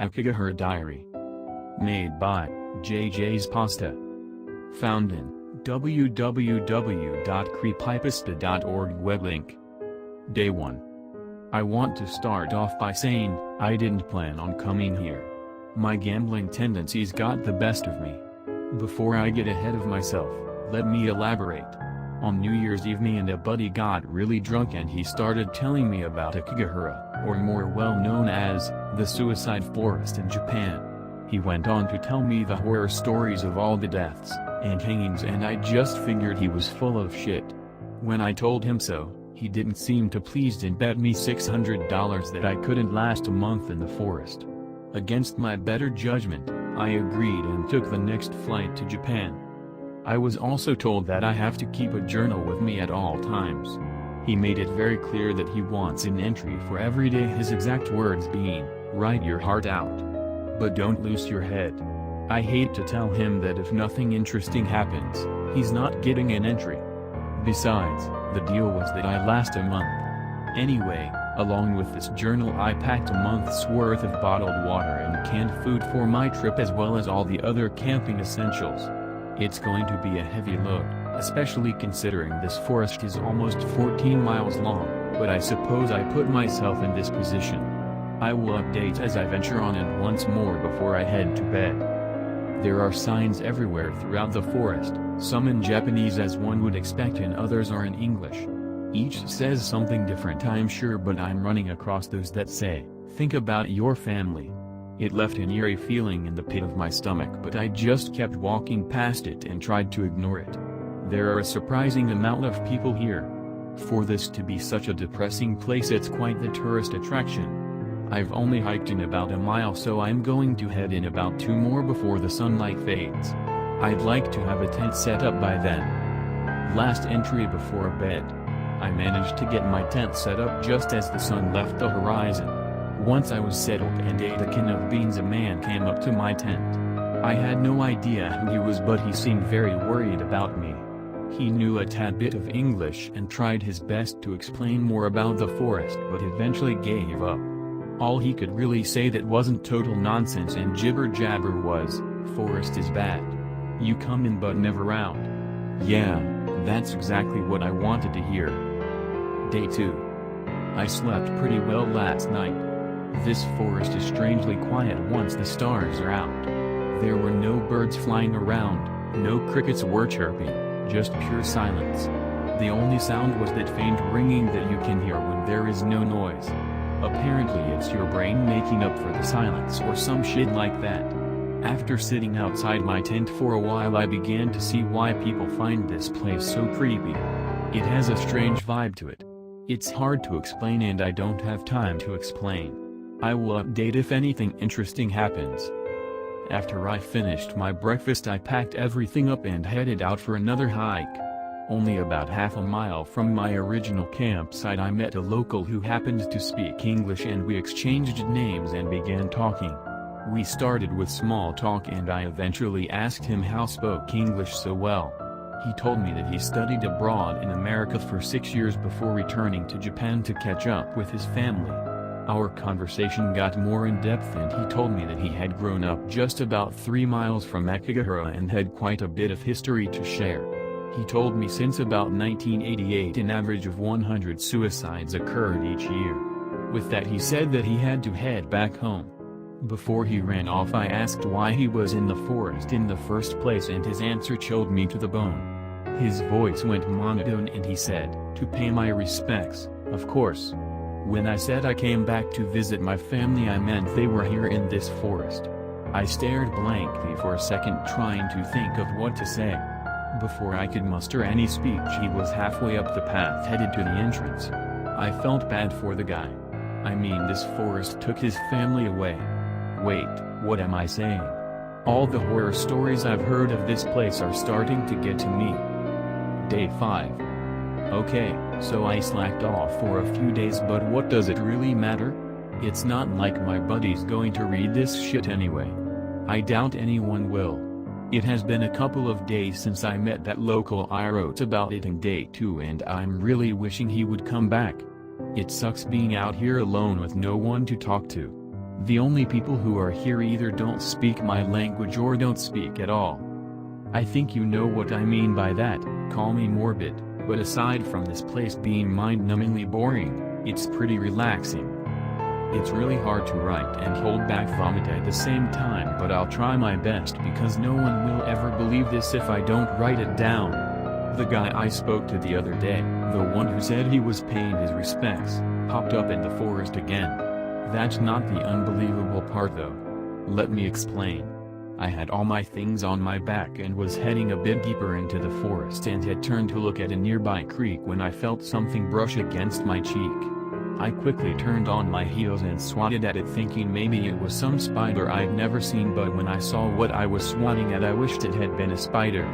Aokigahara Diary. Made by JJ's Pasta. Found in www.creepypasta.org web link. Day 1. I want to start off by saying, I didn't plan on coming here. My gambling tendencies got the best of me. Before I get ahead of myself, let me elaborate. On New Year's Eve me and a buddy got really drunk and he started telling me about Aokigahara, or more well known as, the suicide forest in Japan. He went on to tell me the horror stories of all the deaths and hangings, and I just figured he was full of shit. When I told him so, he didn't seem too pleased and bet me $600 that I couldn't last a month in the forest. Against my better judgment, I agreed and took the next flight to Japan. I was also told that I have to keep a journal with me at all times. He made it very clear that he wants an entry for every day, his exact words being, "Write your heart out. But don't lose your head." I hate to tell him that if nothing interesting happens, he's not getting an entry. Besides, the deal was that I last a month. Anyway, along with this journal I packed a month's worth of bottled water and canned food for my trip, as well as all the other camping essentials. It's going to be a heavy load, especially considering this forest is almost 14 miles long, but I suppose I put myself in this position. I will update as I venture on and once more before I head to bed. There are signs everywhere throughout the forest, some in Japanese as one would expect and others are in English. Each says something different, I'm sure, but I'm running across those that say, "Think about your family." It left an eerie feeling in the pit of my stomach, but I just kept walking past it and tried to ignore it. There are a surprising amount of people here. For this to be such a depressing place, it's quite the tourist attraction. I've only hiked in about a mile, so I'm going to head in about 2 more before the sunlight fades. I'd like to have a tent set up by then. Last entry before bed. I managed to get my tent set up just as the sun left the horizon. Once I was settled and ate a can of beans, a man came up to my tent. I had no idea who he was, but he seemed very worried about me. He knew a tad bit of English and tried his best to explain more about the forest, but eventually gave up. All he could really say that wasn't total nonsense and jibber-jabber was, "Forest is bad. You come in but never out." Yeah, that's exactly what I wanted to hear. Day 2. I slept pretty well last night. This forest is strangely quiet once the stars are out. There were no birds flying around, no crickets were chirping, just pure silence. The only sound was that faint ringing that you can hear when there is no noise. Apparently it's your brain making up for the silence or some shit like that. After sitting outside my tent for a while, I began to see why people find this place so creepy. It has a strange vibe to it. It's hard to explain and I don't have time to explain. I will update if anything interesting happens. After I finished my breakfast, I packed everything up and headed out for another hike. Only about half a mile from my original campsite I met a local who happened to speak English and we exchanged names and began talking. We started with small talk and I eventually asked him how spoke English so well. He told me that he studied abroad in America for 6 years before returning to Japan to catch up with his family. Our conversation got more in depth and he told me that he had grown up just about 3 miles from Aokigahara and had quite a bit of history to share. He told me since about 1988 an average of 100 suicides occurred each year. With that he said that he had to head back home. Before he ran off, I asked why he was in the forest in the first place and his answer chilled me to the bone. His voice went monotone and he said, "To pay my respects, of course." When I said I came back to visit my family, I meant they were here in this forest. I stared blankly for a second, trying to think of what to say. Before I could muster any speech, he was halfway up the path headed to the entrance. I felt bad for the guy. I mean, this forest took his family away. Wait, what am I saying? All the horror stories I've heard of this place are starting to get to me. Day 5. Okay, so I slacked off for a few days, but what does it really matter? It's not like my buddy's going to read this shit anyway. I doubt anyone will. It has been a couple of days since I met that local I wrote about it in Day 2 and I'm really wishing he would come back. It sucks being out here alone with no one to talk to. The only people who are here either don't speak my language or don't speak at all. I think you know what I mean by that. Call me morbid, but aside from this place being mind-numbingly boring, it's pretty relaxing. It's really hard to write and hold back vomit at the same time, but I'll try my best because no one will ever believe this if I don't write it down. The guy I spoke to the other day, the one who said he was paying his respects, popped up in the forest again. That's not the unbelievable part though. Let me explain. I had all my things on my back and was heading a bit deeper into the forest and had turned to look at a nearby creek when I felt something brush against my cheek. I quickly turned on my heels and swatted at it thinking maybe it was some spider I'd never seen, but when I saw what I was swatting at I wished it had been a spider.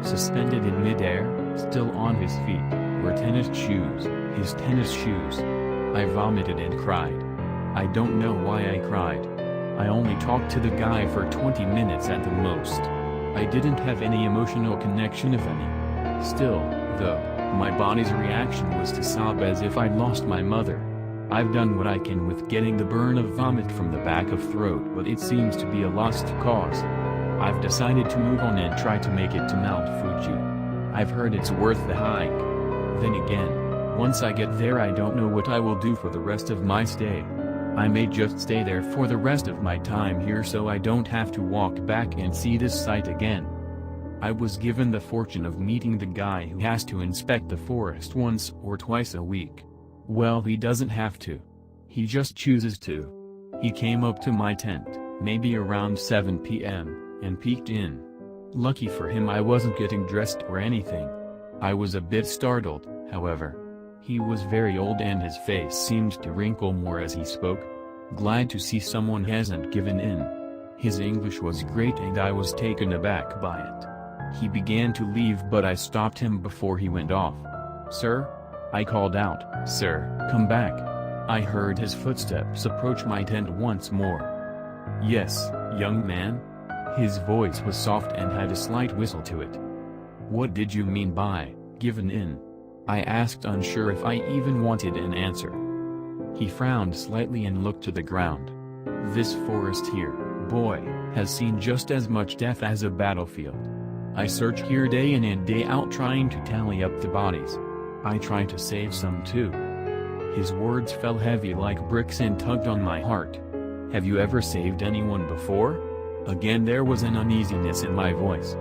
Suspended in midair, still on his feet, were tennis shoes, his tennis shoes. I vomited and cried. I don't know why I cried. I only talked to the guy for 20 minutes at the most. I didn't have any emotional connection if any. Still, though, my body's reaction was to sob as if I'd lost my mother. I've done what I can with getting the burn of vomit from the back of throat, but it seems to be a lost cause. I've decided to move on and try to make it to Mount Fuji. I've heard it's worth the hike. Then again, once I get there I don't know what I will do for the rest of my stay. I may just stay there for the rest of my time here so I don't have to walk back and see this site again. I was given the fortune of meeting the guy who has to inspect the forest once or twice a week. Well, he doesn't have to. He just chooses to. He came up to my tent, maybe around 7 p.m., and peeked in. Lucky for him I wasn't getting dressed or anything. I was a bit startled, however. He was very old and his face seemed to wrinkle more as he spoke. Glad to see someone hasn't given in. His English was great and I was taken aback by it. He began to leave but I stopped him before he went off. "Sir?" I called out. "Sir, come back." I heard his footsteps approach my tent once more. "Yes, young man?" His voice was soft and had a slight whistle to it. "What did you mean by, given in?" I asked, unsure if I even wanted an answer. He frowned slightly and looked to the ground. "This forest here, boy, has seen just as much death as a battlefield. I search here day in and day out trying to tally up the bodies. I try to save some too." His words fell heavy like bricks and tugged on my heart. "Have you ever saved anyone before?" Again there was an uneasiness in my voice.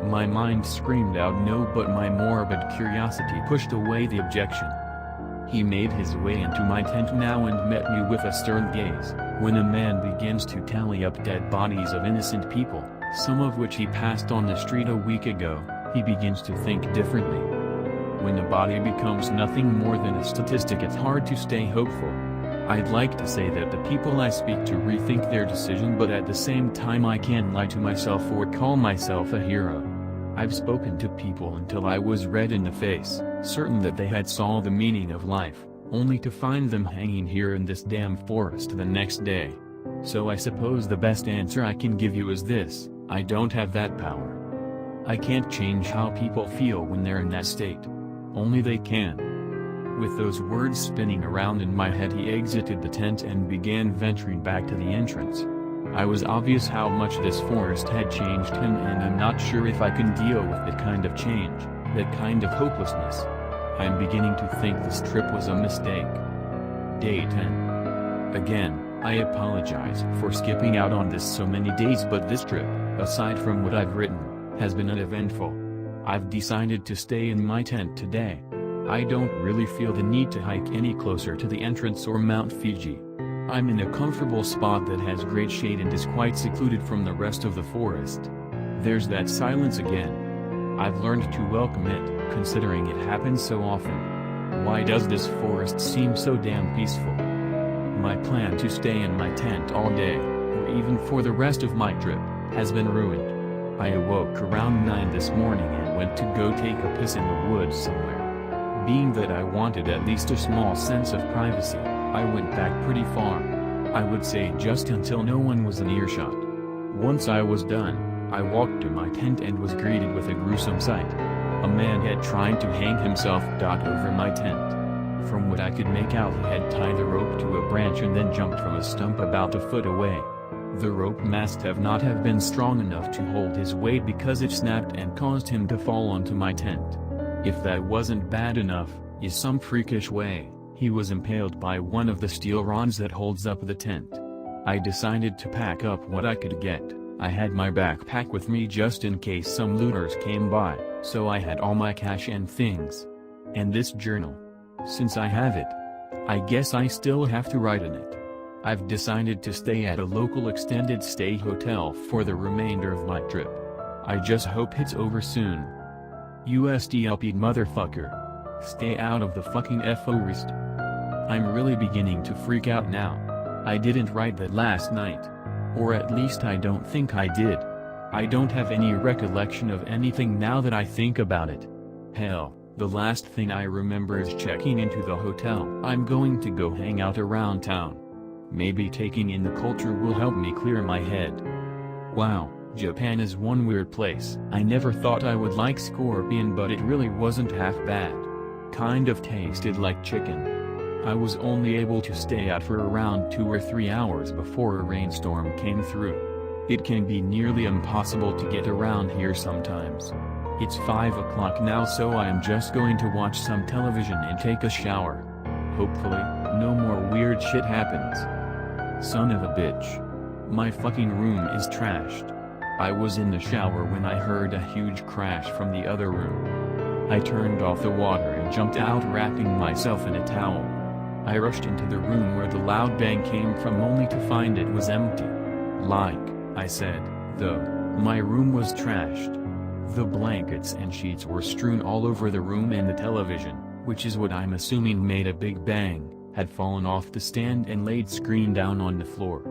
My mind screamed out no, but my morbid curiosity pushed away the objection. He made his way into my tent now and met me with a stern gaze. When a man begins to tally up dead bodies of innocent people, some of which he passed on the street a week ago, he begins to think differently. When a body becomes nothing more than a statistic, it's hard to stay hopeful. I'd like to say that the people I speak to rethink their decision, but at the same time I can't lie to myself or call myself a hero. I've spoken to people until I was red in the face, certain that they had saw the meaning of life, only to find them hanging here in this damn forest the next day. So I suppose the best answer I can give you is this: I don't have that power. I can't change how people feel when they're in that state. Only they can. With those words spinning around in my head, he exited the tent and began venturing back to the entrance. I was obvious how much this forest had changed him, and I'm not sure if I can deal with that kind of change, that kind of hopelessness. I'm beginning to think this trip was a mistake. Day 10. Again, I apologize for skipping out on this so many days, but this trip, aside from what I've written, has been uneventful. I've decided to stay in my tent today. I don't really feel the need to hike any closer to the entrance or Mount Fuji. I'm in a comfortable spot that has great shade and is quite secluded from the rest of the forest. There's that silence again. I've learned to welcome it, considering it happens so often. Why does this forest seem so damn peaceful? My plan to stay in my tent all day, or even for the rest of my trip, has been ruined. I awoke around 9 this morning and went to go take a piss in the woods somewhere. Being that I wanted at least a small sense of privacy, I went back pretty far. I would say just until no one was in earshot. Once I was done, I walked to my tent and was greeted with a gruesome sight. A man had tried to hang himself over my tent. From what I could make out, he had tied the rope to a branch and then jumped from a stump about a foot away. The rope must have not have been strong enough to hold his weight because it snapped and caused him to fall onto my tent. If that wasn't bad enough, in some freakish way, he was impaled by one of the steel rods that holds up the tent. I decided to pack up what I could get. I had my backpack with me just in case some looters came by, so I had all my cash and things. And this journal. Since I have it, I guess I still have to write in it. I've decided to stay at a local extended stay hotel for the remainder of my trip. I just hope it's over soon. USDLP motherfucker. Stay out of the fucking forest. I'm really beginning to freak out now. I didn't write that last night. Or at least I don't think I did. I don't have any recollection of anything now that I think about it. Hell, the last thing I remember is checking into the hotel. I'm going to go hang out around town. Maybe taking in the culture will help me clear my head. Wow, Japan is one weird place. I never thought I would like scorpion, but it really wasn't half bad. Kind of tasted like chicken. I was only able to stay out for around 2 or 3 hours before a rainstorm came through. It can be nearly impossible to get around here sometimes. It's 5 o'clock now, so I am just going to watch some television and take a shower. Hopefully, no more weird shit happens. Son of a bitch. My fucking room is trashed. I was in the shower when I heard a huge crash from the other room. I turned off the water and jumped out, wrapping myself in a towel. I rushed into the room where the loud bang came from, only to find it was empty. Like I said, though, my room was trashed. The blankets and sheets were strewn all over the room, and the television, which is what I'm assuming made a big bang, had fallen off the stand and laid screen down on the floor.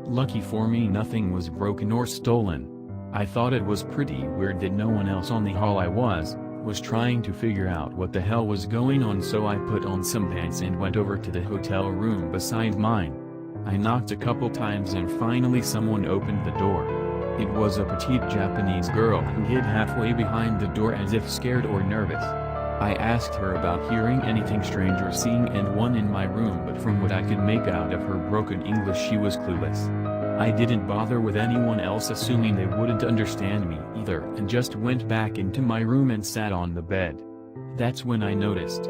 Lucky for me, nothing was broken or stolen. I thought it was pretty weird that no one else on the hall I was trying to figure out what the hell was going on, so I put on some pants and went over to the hotel room beside mine. I knocked a couple times and finally someone opened the door. It was a petite Japanese girl who hid halfway behind the door as if scared or nervous. I asked her about hearing anything strange or seeing anyone in my room, but from what I could make out of her broken English, she was clueless. I didn't bother with anyone else, assuming they wouldn't understand me either, and just went back into my room and sat on the bed. That's when I noticed.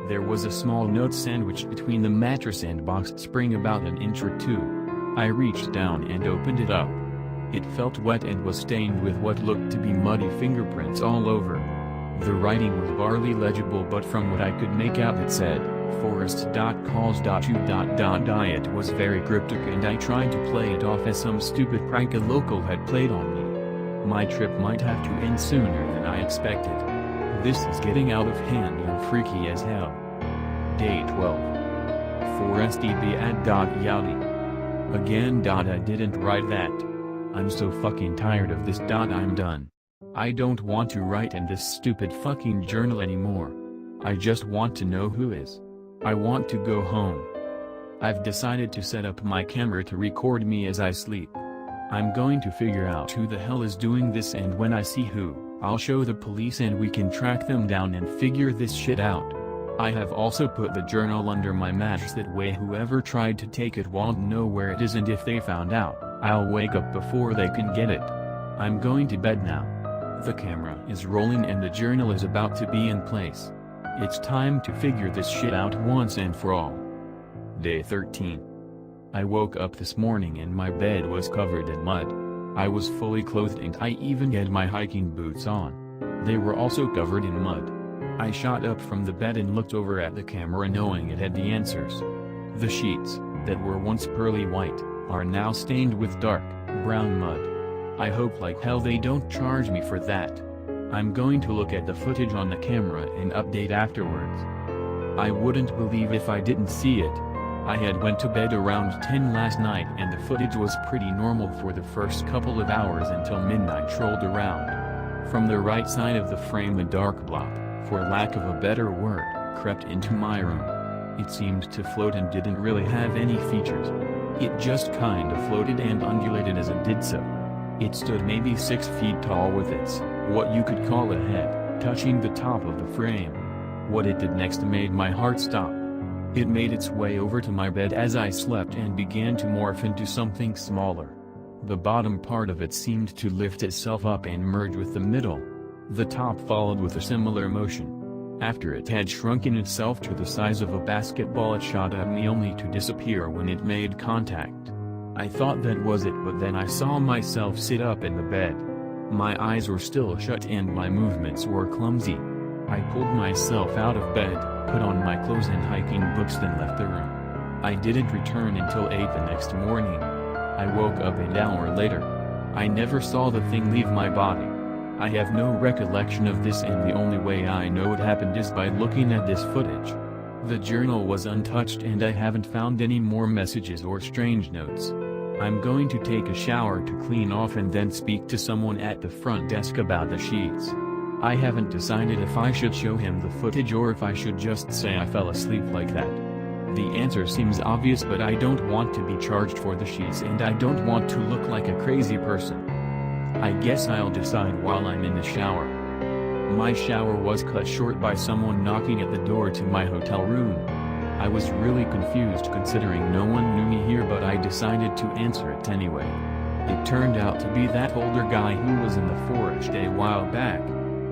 There was a small note sandwiched between the mattress and box spring about an inch or two. I reached down and opened it up. It felt wet and was stained with what looked to be muddy fingerprints all over. The writing was barely legible, but from what I could make out it said, forest.calls.u. It was very cryptic, and I tried to play it off as some stupid prank a local had played on me. My trip might have to end sooner than I expected. This is getting out of hand and freaky as hell. Day 12. Forestdb@yali. Again. I didn't write that. I'm so fucking tired of this. I'm done. I don't want to write in this stupid fucking journal anymore. I just want to know who is. I want to go home. I've decided to set up my camera to record me as I sleep. I'm going to figure out who the hell is doing this, and when I see who, I'll show the police and we can track them down and figure this shit out. I have also put the journal under my mattress, that way whoever tried to take it won't know where it is, and if they found out, I'll wake up before they can get it. I'm going to bed now. The camera is rolling and the journal is about to be in place. It's time to figure this shit out once and for all. Day 13. I woke up this morning and my bed was covered in mud. I was fully clothed and I even had my hiking boots on. They were also covered in mud. I shot up from the bed and looked over at the camera, knowing it had the answers. The sheets, that were once pearly white, are now stained with dark, brown mud. I hope like hell they don't charge me for that. I'm going to look at the footage on the camera and update afterwards. I wouldn't believe if I didn't see it. I had went to bed around 10 last night and the footage was pretty normal for the first couple of hours until midnight rolled around. From the right side of the frame a dark blob, for lack of a better word, crept into my room. It seemed to float and didn't really have any features. It just kind of floated and undulated as it did so. It stood maybe 6 feet tall with its, what you could call a head, touching the top of the frame. What it did next made my heart stop. It made its way over to my bed as I slept and began to morph into something smaller. The bottom part of it seemed to lift itself up and merge with the middle. The top followed with a similar motion. After it had shrunken itself to the size of a basketball, it shot at me only to disappear when it made contact. I thought that was it, but then I saw myself sit up in the bed. My eyes were still shut and my movements were clumsy. I pulled myself out of bed, put on my clothes and hiking boots, then left the room. I didn't return until 8 the next morning. I woke up an hour later. I never saw the thing leave my body. I have no recollection of this, and the only way I know it happened is by looking at this footage. The journal was untouched and I haven't found any more messages or strange notes. I'm going to take a shower to clean off and then speak to someone at the front desk about the sheets. I haven't decided if I should show him the footage or if I should just say I fell asleep like that. The answer seems obvious, but I don't want to be charged for the sheets and I don't want to look like a crazy person. I guess I'll decide while I'm in the shower. My shower was cut short by someone knocking at the door to my hotel room. I was really confused considering no one knew me here, but I decided to answer it anyway. It turned out to be that older guy who was in the forest a while back.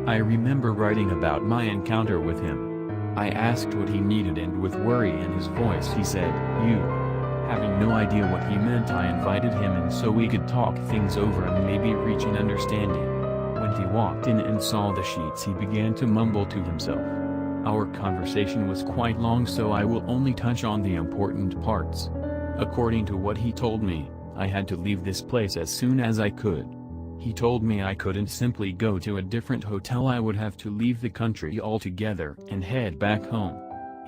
I remember writing about my encounter with him. I asked what he needed and with worry in his voice he said, "You." Having no idea what he meant, I invited him in so we could talk things over and maybe reach an understanding. When he walked in and saw the sheets, he began to mumble to himself. Our conversation was quite long, so I will only touch on the important parts. According to what he told me, I had to leave this place as soon as I could. He told me I couldn't simply go to a different hotel, I would have to leave the country altogether and head back home.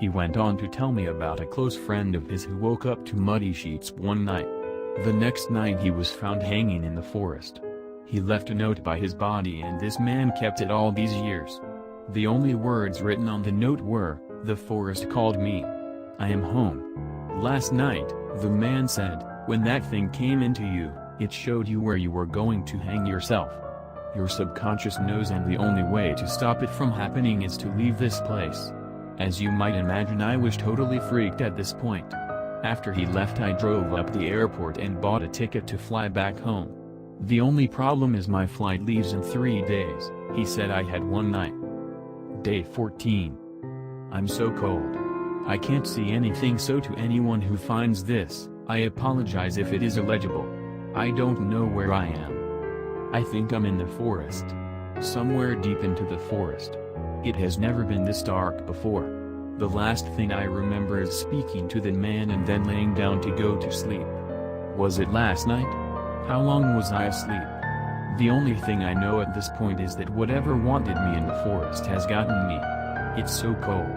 He went on to tell me about a close friend of his who woke up to muddy sheets one night. The next night he was found hanging in the forest. He left a note by his body and this man kept it all these years. The only words written on the note were, "The forest called me. I am home." Last night, the man said, when that thing came into you, it showed you where you were going to hang yourself. Your subconscious knows, and the only way to stop it from happening is to leave this place. As you might imagine, I was totally freaked at this point. After he left, I drove up the airport and bought a ticket to fly back home. The only problem is my flight leaves in 3 days, he said. I had one night. Day 14. I'm so cold. I can't see anything, so to anyone who finds this, I apologize if it is illegible. I don't know where I am. I think I'm in the forest. Somewhere deep into the forest. It has never been this dark before. The last thing I remember is speaking to the man and then laying down to go to sleep. Was it last night? How long was I asleep? The only thing I know at this point is that whatever wanted me in the forest has gotten me. It's so cold.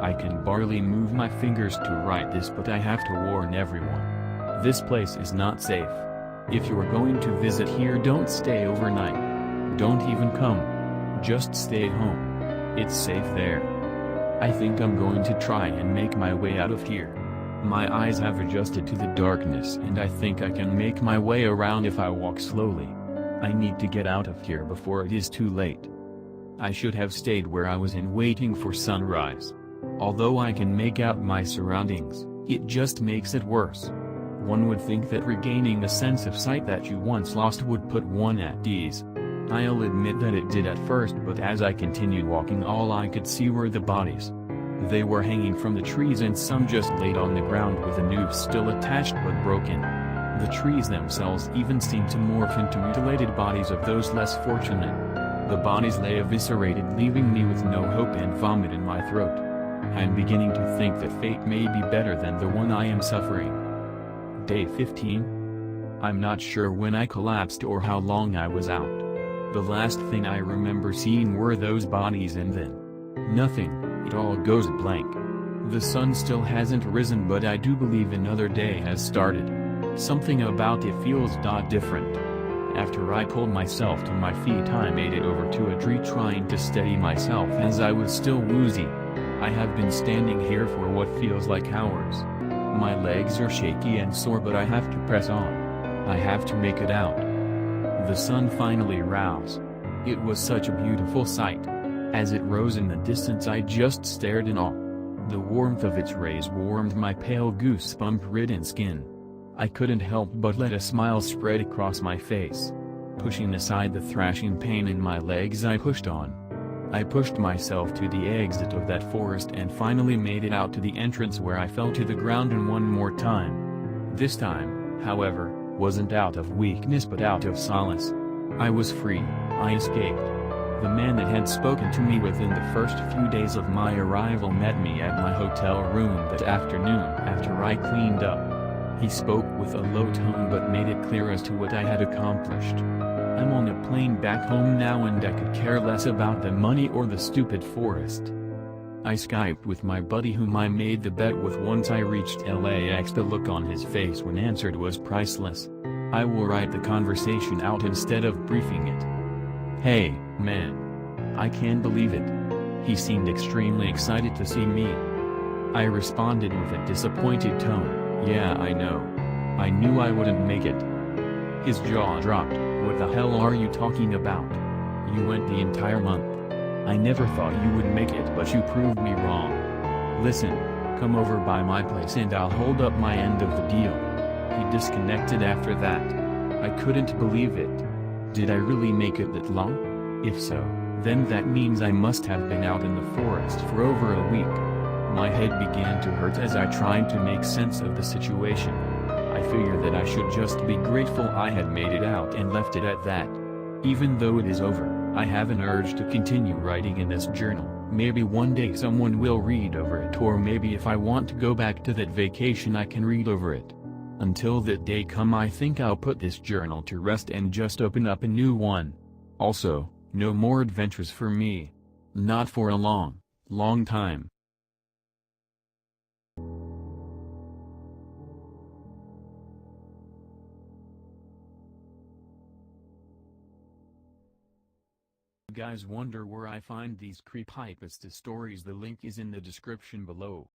I can barely move my fingers to write this, but I have to warn everyone. This place is not safe. If you are going to visit here, don't stay overnight. Don't even come. Just stay home. It's safe there. I think I'm going to try and make my way out of here. My eyes have adjusted to the darkness and I think I can make my way around if I walk slowly. I need to get out of here before it is too late. I should have stayed where I was in waiting for sunrise. Although I can make out my surroundings, it just makes it worse. One would think that regaining a sense of sight that you once lost would put one at ease. I'll admit that it did at first, but as I continued walking, all I could see were the bodies. They were hanging from the trees and some just laid on the ground with a noose still attached but broken. The trees themselves even seemed to morph into mutilated bodies of those less fortunate. The bodies lay eviscerated, leaving me with no hope and vomit in my throat. I'm beginning to think that fate may be better than the one I am suffering. Day 15. I'm not sure when I collapsed or how long I was out. The last thing I remember seeing were those bodies and then nothing. It all goes blank. The sun still hasn't risen, but I do believe another day has started. Something about it feels different. After I pulled myself to my feet, I made it over to a tree, trying to steady myself as I was still woozy. I have been standing here for what feels like hours. My legs are shaky and sore, but I have to press on. I have to make it out. The sun finally rose. It was such a beautiful sight. As it rose in the distance, I just stared in awe. The warmth of its rays warmed my pale goosebump-ridden skin. I couldn't help but let a smile spread across my face. Pushing aside the thrashing pain in my legs, I pushed on. I pushed myself to the exit of that forest and finally made it out to the entrance, where I fell to the ground and one more time. This time, however, wasn't out of weakness but out of solace. I was free, I escaped. The man that had spoken to me within the first few days of my arrival met me at my hotel room that afternoon after I cleaned up. He spoke with a low tone but made it clear as to what I had accomplished. I'm on a plane back home now and I could care less about the money or the stupid forest. I Skyped with my buddy whom I made the bet with once I reached LAX. The look on his face when answered was priceless. I will write the conversation out instead of briefing it. "Hey, man. I can't believe it." He seemed extremely excited to see me. I responded with a disappointed tone, "Yeah, I know. I knew I wouldn't make it." His jaw dropped. "What the hell are you talking about? You went the entire month. I never thought you would make it, but you proved me wrong. Listen, come over by my place and I'll hold up my end of the deal." He disconnected after that. I couldn't believe it. Did I really make it that long? If so, then that means I must have been out in the forest for over a week. My head began to hurt as I tried to make sense of the situation. I figured that I should just be grateful I had made it out and left it at that. Even though it is over, I have an urge to continue writing in this journal. Maybe one day someone will read over it, or maybe if I want to go back to that vacation I can read over it. Until that day come, I think I'll put this journal to rest and just open up a new one. Also, no more adventures for me. Not for a long, long time. If you guys wonder where I find these creepypasta stories, the link is in the description below.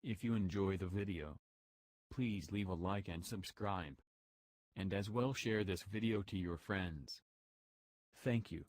If you enjoy the video, please leave a like and subscribe. And as well share this video to your friends. Thank you.